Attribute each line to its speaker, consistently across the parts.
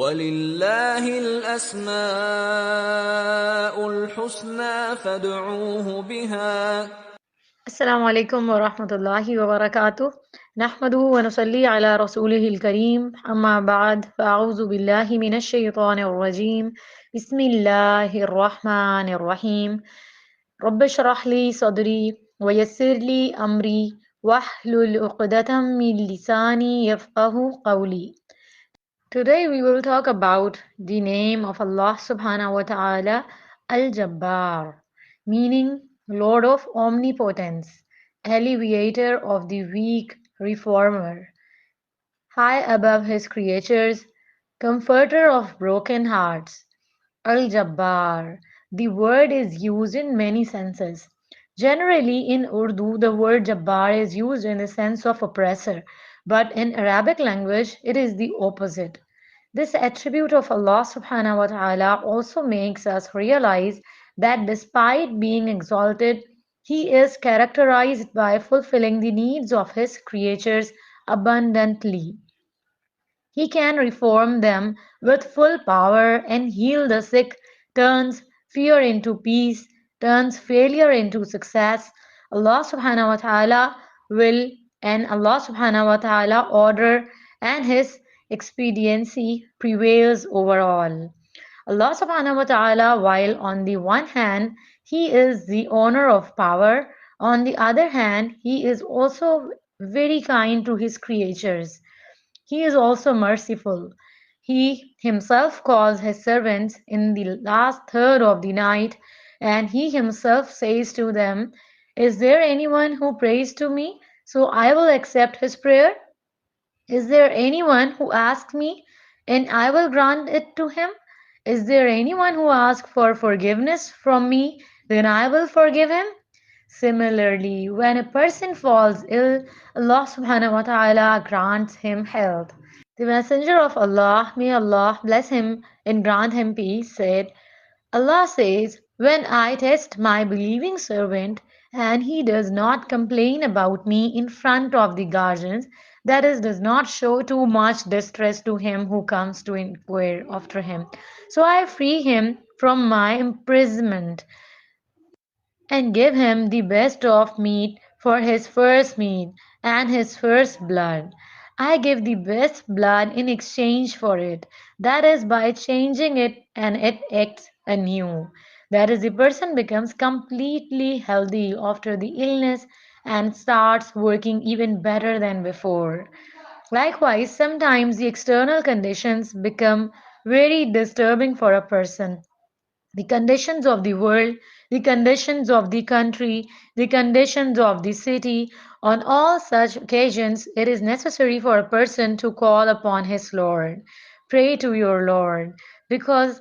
Speaker 1: وَلِلَّهِ الْأَسْمَاءُ الْحُسْنَى فَادْعُوهُ بِهَا.
Speaker 2: السلام عليكم ورحمة الله وبركاته. نحمده ونصلي على رسوله الكريم. أما بعد فأعوذ بالله من الشيطان الرجيم. بسم الله الرحمن الرحيم. رب اشرح لي صدري ويسر لي أمري واحلل عقدة من لساني يفقه قولي. Today we will talk about the name of Allah subhanahu wa ta'ala, Al-Jabbar, meaning Lord of Omnipotence, Alleviator of the weak, Reformer, high above his creatures, Comforter of broken hearts. Al-Jabbar. The word is used in many senses. Generally, in Urdu, the word Jabbar is used in the sense of oppressor, but in Arabic language, it is the opposite. This attribute of Allah subhanahu wa ta'ala also makes us realize that despite being exalted, He is characterized by fulfilling the needs of His creatures abundantly. He can reform them with full power and heal the sick, turns fear into peace, turns failure into success. Allah subhanahu wa ta'ala will and Allah subhanahu wa ta'ala order and His expediency prevails over all. Allah subhanahu wa ta'ala, while on the one hand He is the owner of power, on the other hand He is also very kind to His creatures. He is also merciful. He himself calls his servants in the last third of the night, and he himself says to them, "Is there anyone who prays to me, so I will accept his prayer? Is there anyone who asks me, and I will grant it to him? Is there anyone who asks for forgiveness from me, then I will forgive him?" Similarly, when a person falls ill, Allah subhanahu wa ta'ala grants him health. The Messenger of Allah, may Allah bless him and grant him peace, said, Allah says, "When I test my believing servant and he does not complain about me in front of the guardians, that is, does not show too much distress to him who comes to inquire after him, so I free him from my imprisonment and give him the best of meat for his first meat and his first blood. I give the best blood in exchange for it, that is, by changing it and it acts anew. That is, the person becomes completely healthy after the illness and starts working even better than before. Likewise, sometimes the external conditions become very disturbing for a person, the conditions of the world, the conditions of the country, the conditions of the city. On all such occasions, it is necessary for a person to call upon his Lord. Pray to your Lord, because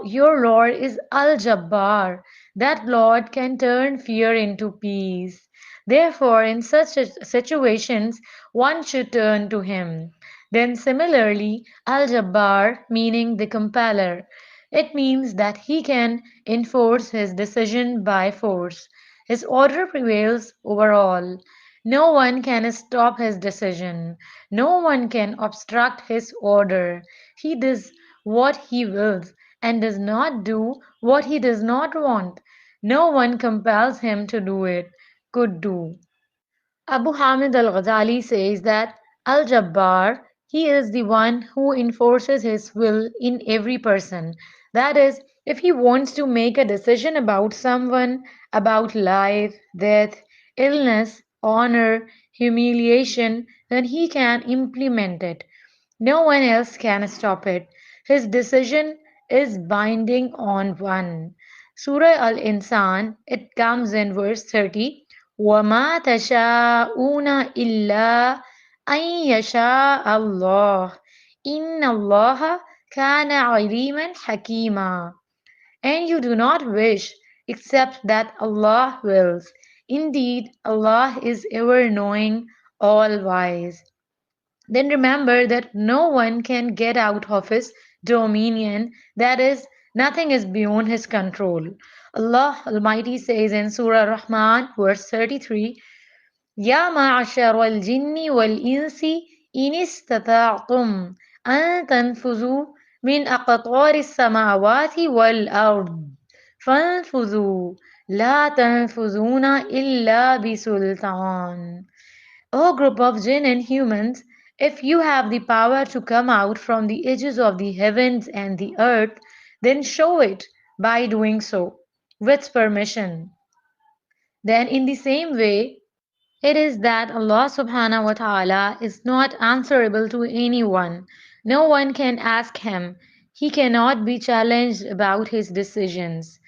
Speaker 2: your Lord is Al-Jabbar. That Lord can turn fear into peace. Therefore, in such situations, one should turn to him. Then, similarly, Al-Jabbar, meaning the compeller, it means that he can enforce his decision by force. His order prevails over all. No one can stop his decision. No one can obstruct his order. He does what he wills and does not do what he does not want. No one compels him to do it, could do. Abu Hamid al-Ghazali says that Al-Jabbar, he is the one who enforces his will in every person. That is, if he wants to make a decision about someone, about life, death, illness, honor, humiliation, then he can implement it. No one else can stop it. His decision is binding on one. Surah Al-Insan, it comes in verse 30. وَمَا تَشَاءُونَ إِلَّا أَن يَشَاءَ اللَّهُ إِنَّ اللَّهَ كَانَ عَلِيمًا حَكِيمًا. And you do not wish except that Allah wills. Indeed, Allah is ever knowing, all wise. Then remember that no one can get out of his dominion, that is, nothing is beyond his control. Allah Almighty says in Surah Rahman, verse 33, يا معشر الجن والإنس إن استطعتم أن تنفذوا من أقطار السماوات والأرض فانفذوا لا تنفذون إلا بسلطان. O group of jinn and humans, if you have the power to come out from the edges of the heavens and the earth, then show it by doing so, with permission. Then, in the same way, it is that Allah subhanahu wa ta'ala is not answerable to anyone. No one can ask him. He cannot be challenged about his decisions.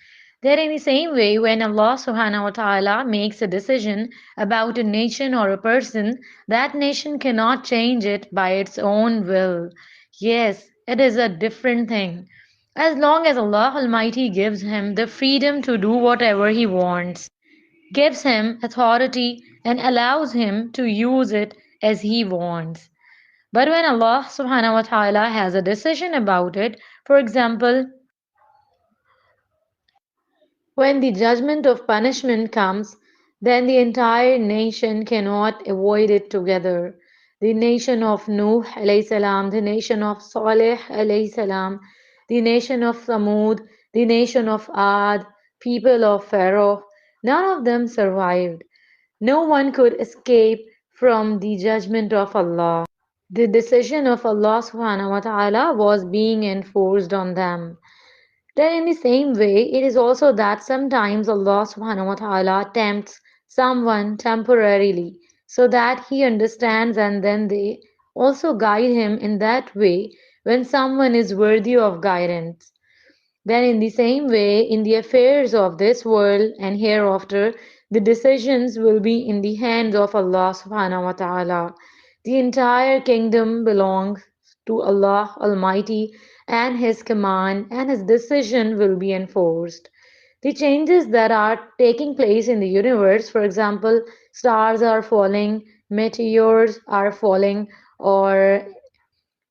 Speaker 2: That in the same way, when Allah subhanahu wa ta'ala makes a decision about a nation or a person, that nation cannot change it by its own will. Yes, it is a different thing. As long as Allah Almighty gives him the freedom to do whatever he wants, gives him authority and allows him to use it as he wants. But when Allah subhanahu wa ta'ala has a decision about it, for example, when the judgment of punishment comes, then the entire nation cannot avoid it together. The nation of Nuh alayhi salam, the nation of Saleh alayhi salam, the nation of Samud, the nation of Ad, people of Pharaoh, none of them survived. No one could escape from the judgment of Allah. The decision of Allah subhanahu wa ta'ala was being enforced on them. Then, in the same way, it is also that sometimes Allah subhanahu wa ta'ala tempts someone temporarily so that he understands and then they also guide him in that way when someone is worthy of guidance. Then, in the same way, in the affairs of this world and hereafter, the decisions will be in the hands of Allah subhanahu wa ta'ala. The entire kingdom belongs to Allah Almighty and His command, and His decision will be enforced. The changes that are taking place in the universe, for example, stars are falling, meteors are falling, or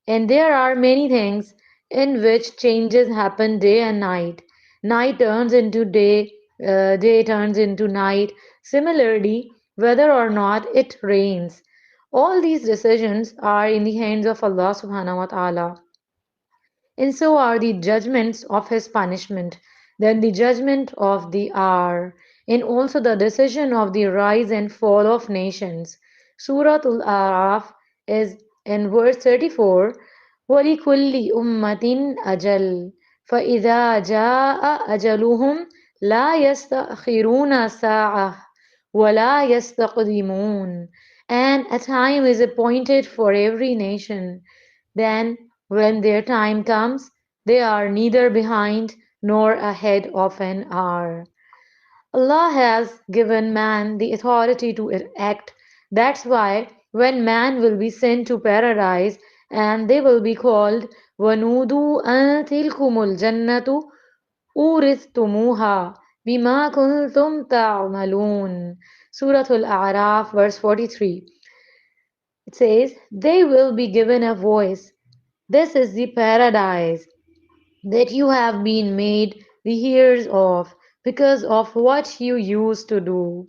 Speaker 2: and there are many things in which changes happen day and night. Night turns into day, day turns into night. Similarly, whether or not it rains. All these decisions are in the hands of Allah subhanahu wa ta'ala. And so are the judgments of his punishment, then the judgment of the hour, and also the decision of the rise and fall of nations. Surah Al-Araf is in verse 34, وَلِكُلِّ أُمَّةٍ أَجَلٌ فَإِذَا جَاءَ أَجَلُهُمْ لَا يَسْتَأْخِرُونَ سَاعَةً وَلَا يَسْتَقْدِمُونَ. And a time is appointed for every nation. Then, when their time comes, they are neither behind nor ahead of an hour. Allah has given man the authority to act. That's why when man will be sent to paradise and they will be called وَنُودُوا أَن تِلْكُمُ الْجَنَّةُ أُورِثْتُمُوهَا بِمَا كُنْتُمْ تَعْمَلُونَ. Surah Al-A'raf, verse 43. It says, they will be given a voice. This is the paradise that you have been made the heirs of because of what you used to do.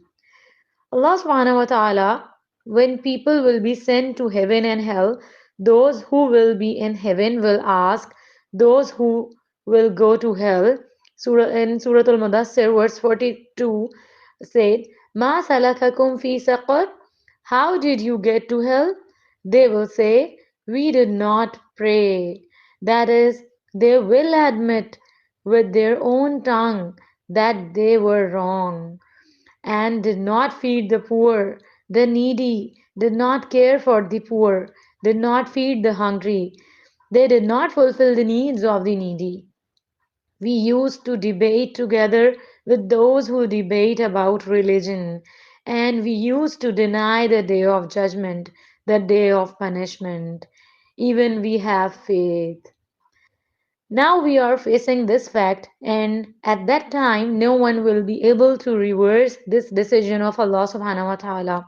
Speaker 2: Allah subhanahu wa ta'ala, when people will be sent to heaven and hell, those who will be in heaven will ask those who will go to hell. In Surah Al-Mudassir, verse 42 said, Ma salakakum fi saqar? How did you get to hell? They will say, we did not pray. That is, they will admit with their own tongue that they were wrong and did not feed the poor, the needy, did not care for the poor, did not feed the hungry. They did not fulfill the needs of the needy. We used to debate together with those who debate about religion, and we used to deny the day of judgment, the day of punishment. Even we have faith. Now we are facing this fact, and at that time, no one will be able to reverse this decision of Allah subhanahu wa ta'ala.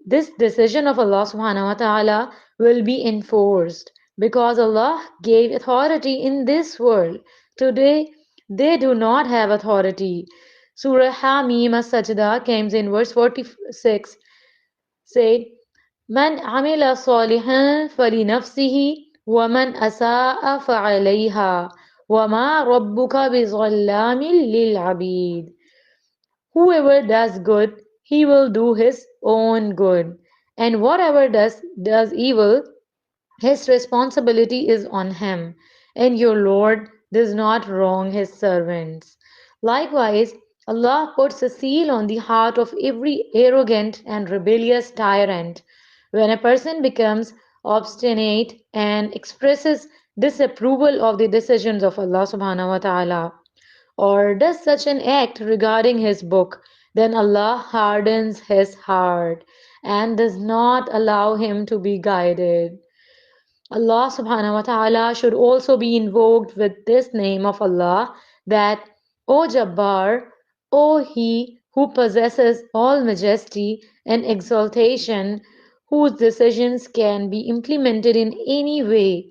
Speaker 2: This decision of Allah subhanahu wa ta'ala will be enforced because Allah gave authority in this world. Today, they do not have authority. Surah Hamim as-Sajda came in verse 46, said, Man amila salihan falinafsihi وَمَنْ أَسَاءَ فَعَلَيْهَا وَمَا رَبُّكَ بِظَلَّامٍ لِلْعَبِيدِ. Whoever does good, he will do his own good, and whatever does evil, his responsibility is on him, and your Lord does not wrong his servants. Likewise, Allah puts a seal on the heart of every arrogant and rebellious tyrant. When a person becomes obstinate and expresses disapproval of the decisions of Allah subhanahu wa ta'ala, or does such an act regarding his book, then Allah hardens his heart and does not allow him to be guided. Allah subhanahu wa ta'ala should also be invoked with this name of Allah, that O Jabbar, O He who possesses all majesty and exaltation, whose decisions can be implemented in any way,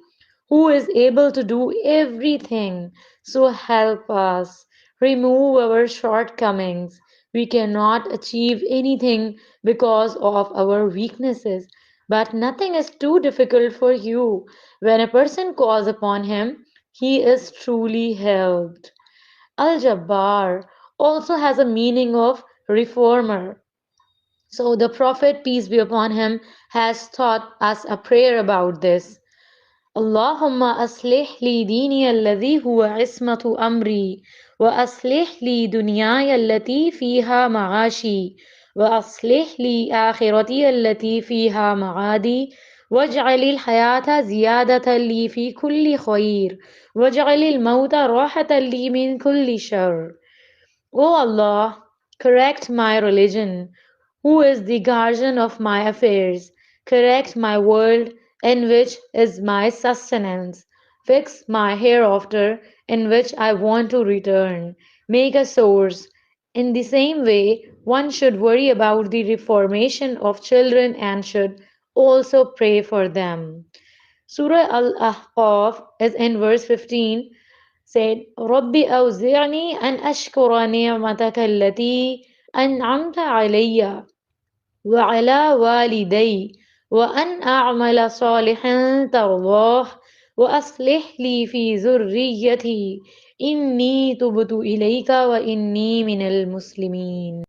Speaker 2: who is able to do everything. So help us, remove our shortcomings. We cannot achieve anything because of our weaknesses, but nothing is too difficult for you. When a person calls upon him, he is truly helped. Al-Jabbar also has a meaning of reformer. So the Prophet, peace be upon him, has taught us a prayer about this. اللهم أصلح لي ديني الذي هو عصمة أمري وأصلح لي دنياي التي فيها معاشي وأصلح لي آخرتي التي فيها معادي واجعل الحياة زيادة لي في كل خير واجعل الموت راحة لي من كل شر. O Allah, correct my religion, who is the guardian of my affairs. Correct my world, in which is my sustenance. Fix my hereafter, in which I want to return. Make a source. In the same way, one should worry about the reformation of children and should also pray for them. Surah Al-Ahqaf is in verse 15, said, رَبِّ أَوْزِعْنِي أَنْ أَشْكُرَ نِعْمَتَكَ الَّتِي أَنْعَمْتَ عَلَيَّ وعلى والدي وأن أعمل صالحا ترضاه وأصلح لي في ذريتي إني تبت إليك وإني من المسلمين.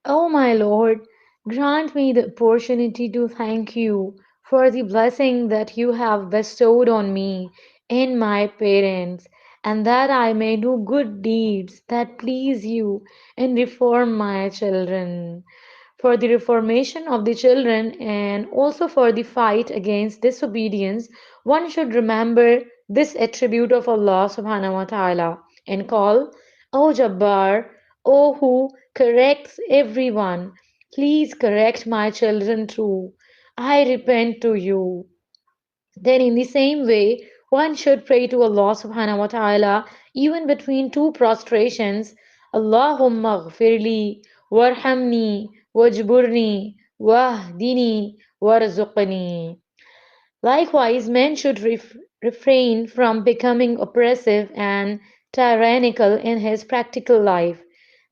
Speaker 2: O my Lord, grant me the opportunity to thank you for the blessing that you have bestowed on me and my parents, and that I may do good deeds that please you and reform my children. For the reformation of the children and also for the fight against disobedience, one should remember this attribute of Allah subhanahu wa ta'ala and call, O Jabbar, O who corrects everyone, please correct my children too. I repent to you. Then, in the same way, one should pray to Allah subhanahu wa ta'ala even between two prostrations. Allahumma ghfirli, warhamni, wajburni, wahdini, warzuqni. Likewise, men should refrain from becoming oppressive and tyrannical in his practical life.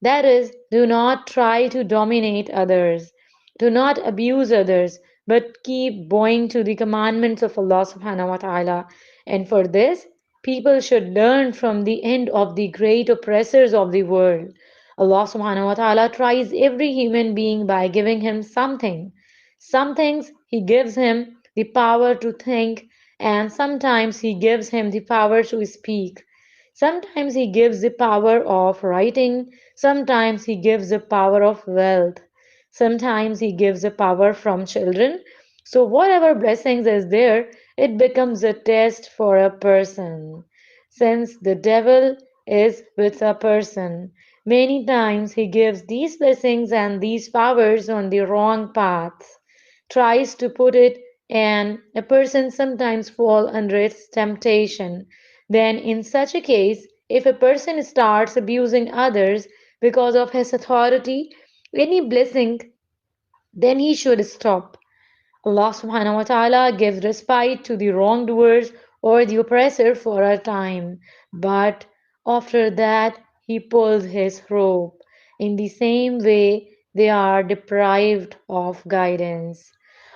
Speaker 2: That is, do not try to dominate others, do not abuse others, but keep bowing to the commandments of Allah subhanahu wa ta'ala. And for this, people should learn from the end of the great oppressors of the world. Allah subhanahu wa ta'ala tries every human being by giving him something. Some things He gives him the power to think, and sometimes He gives him the power to speak. Sometimes He gives the power of writing, sometimes He gives the power of wealth, sometimes He gives the power from children. So, whatever blessings is there, it becomes a test for a person. Since the devil is with a person, many times he gives these blessings and these powers on the wrong paths, tries to put it, and a person sometimes fall under its temptation. Then in such a case, if a person starts abusing others because of his authority, any blessing, then he should stop. Allah subhanahu wa ta'ala gives respite to the wrongdoers or the oppressor for a time, but after that he pulls his rope. In the same way, they are deprived of guidance.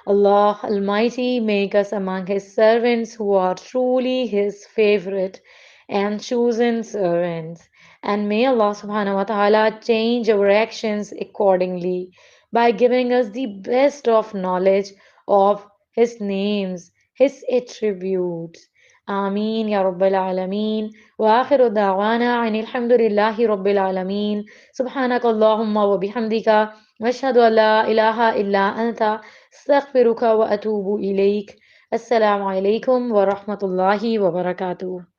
Speaker 2: Allah Almighty make us among His servants who are truly His favorite and chosen servants. And may Allah subhanahu wa ta'ala change our actions accordingly by giving us the best of knowledge of His names, His attributes. آمين يا رب العالمين وآخر دعوانا عن الحمد لله رب العالمين سبحانك اللهم وبحمدك وأشهد أن لا إله إلا أنت أستغفرك وأتوب إليك السلام عليكم ورحمة الله وبركاته